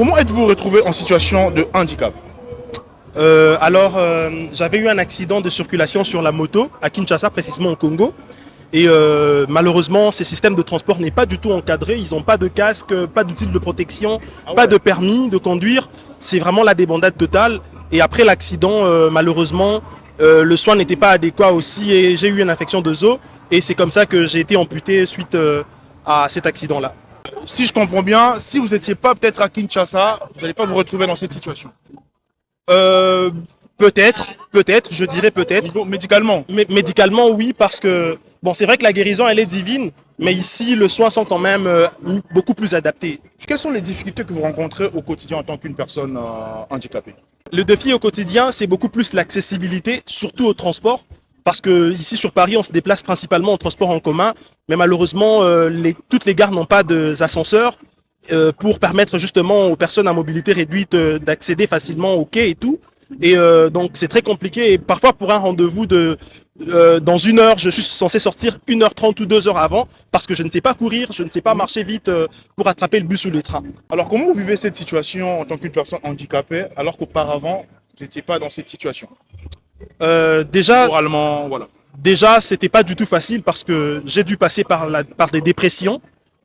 comment êtes-vous retrouvé en situation de handicap? J'avais eu un accident de circulation sur la moto à Kinshasa, précisément au Congo. Et malheureusement, ces systèmes de transport n'est pas du tout encadré. Ils n'ont pas de casque, pas d'outils de protection, pas de permis de conduire. C'est vraiment la débandade totale. Et après l'accident, malheureusement, le soin n'était pas adéquat aussi et j'ai eu une infection de os. Et c'est comme ça que j'ai été amputé suite à cet accident-là. Si je comprends bien, si vous n'étiez pas peut-être à Kinshasa, vous n'allez pas vous retrouver dans cette situation. Euh, peut-être, je dirais peut-être. Médicalement. Mais médicalement, oui, parce que bon, c'est vrai que la guérison, elle est divine, mais ici, le soin sont quand même beaucoup plus adaptés. Quelles sont les difficultés que vous rencontrez au quotidien en tant qu'une personne handicapée? Le défi au quotidien, c'est beaucoup plus l'accessibilité, surtout au transport. Parce que ici sur Paris, on se déplace principalement en transport en commun, mais malheureusement, toutes les gares n'ont pas d'ascenseurs pour permettre justement aux personnes à mobilité réduite d'accéder facilement aux quais et tout. Et donc c'est très compliqué. Et parfois pour un rendez-vous dans 1 heure, je suis censé sortir 1h30 ou 2 heures avant parce que je ne sais pas courir, je ne sais pas marcher vite pour attraper le bus ou le train. Alors comment vous vivez cette situation en tant qu'une personne handicapée alors qu'auparavant, vous n'étiez pas dans cette situation? Déjà, Moralement, voilà. Déjà, c'était pas du tout facile parce que j'ai dû passer par des dépressions.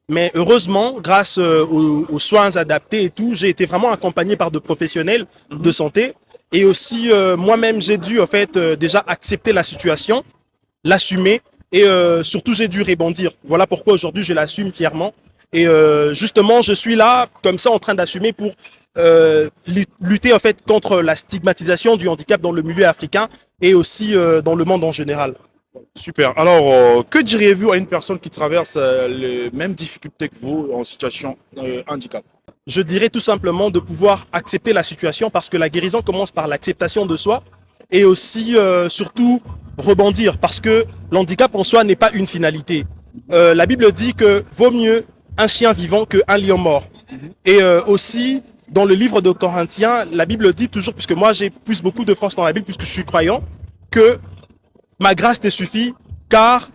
Mais heureusement, grâce aux soins adaptés et tout, j'ai été vraiment accompagné par de professionnels de santé. Et aussi, moi-même, j'ai dû en fait déjà accepter la situation, l'assumer et surtout, j'ai dû rebondir. Voilà pourquoi aujourd'hui, je l'assume fièrement. Et justement, je suis là comme ça en train d'assumer pour lutter en fait contre la stigmatisation du handicap dans le milieu africain et aussi dans le monde en général. Super. Alors, que diriez-vous à une personne qui traverse les mêmes difficultés que vous en situation handicap? Je dirais tout simplement de pouvoir accepter la situation parce que la guérison commence par l'acceptation de soi et aussi surtout rebondir parce que l'handicap en soi n'est pas une finalité. La Bible dit que vaut mieux un chien vivant qu'un lion mort. Et aussi, dans le livre de Corinthiens, la Bible dit toujours, puisque moi j'ai plus beaucoup de force dans la Bible puisque je suis croyant, que ma grâce te suffit car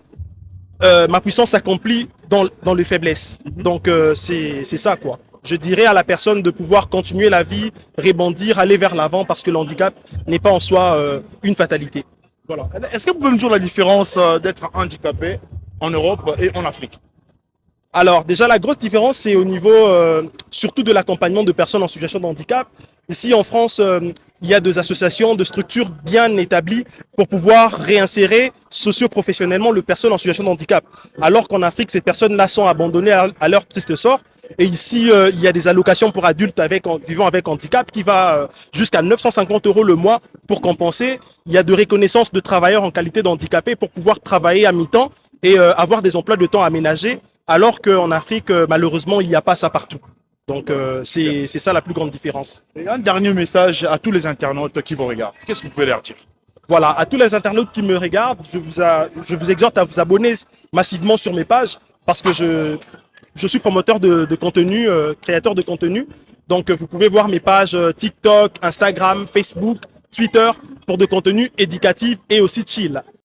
ma puissance s'accomplit dans les faiblesses. Donc c'est ça quoi. Je dirais à la personne de pouvoir continuer la vie, rebondir, aller vers l'avant parce que le handicap n'est pas en soi une fatalité. Voilà. Est-ce que vous pouvez me dire la différence d'être handicapé en Europe et en Afrique? Alors déjà la grosse différence c'est au niveau surtout de l'accompagnement de personnes en situation de handicap. Ici en France, il y a des associations, de structures bien établies pour pouvoir réinsérer socio-professionnellement les personnes en situation de handicap. Alors qu'en Afrique, ces personnes-là sont abandonnées à leur triste sort. Et ici, il y a des allocations pour adultes vivant avec handicap qui va jusqu'à 950 € le mois pour compenser. Il y a de reconnaissance de travailleurs en qualité d'handicapés pour pouvoir travailler à mi-temps et avoir des emplois de temps aménagés. Alors qu'en Afrique, malheureusement, il n'y a pas ça partout. Donc, c'est ça la plus grande différence. Et un dernier message à tous les internautes qui vous regardent. Qu'est-ce que vous pouvez leur dire? Voilà, à tous les internautes qui me regardent, je vous exhorte à vous abonner massivement sur mes pages parce que je suis promoteur de contenu, créateur de contenu. Donc, vous pouvez voir mes pages TikTok, Instagram, Facebook, Twitter pour de contenu éducatif et aussi chill.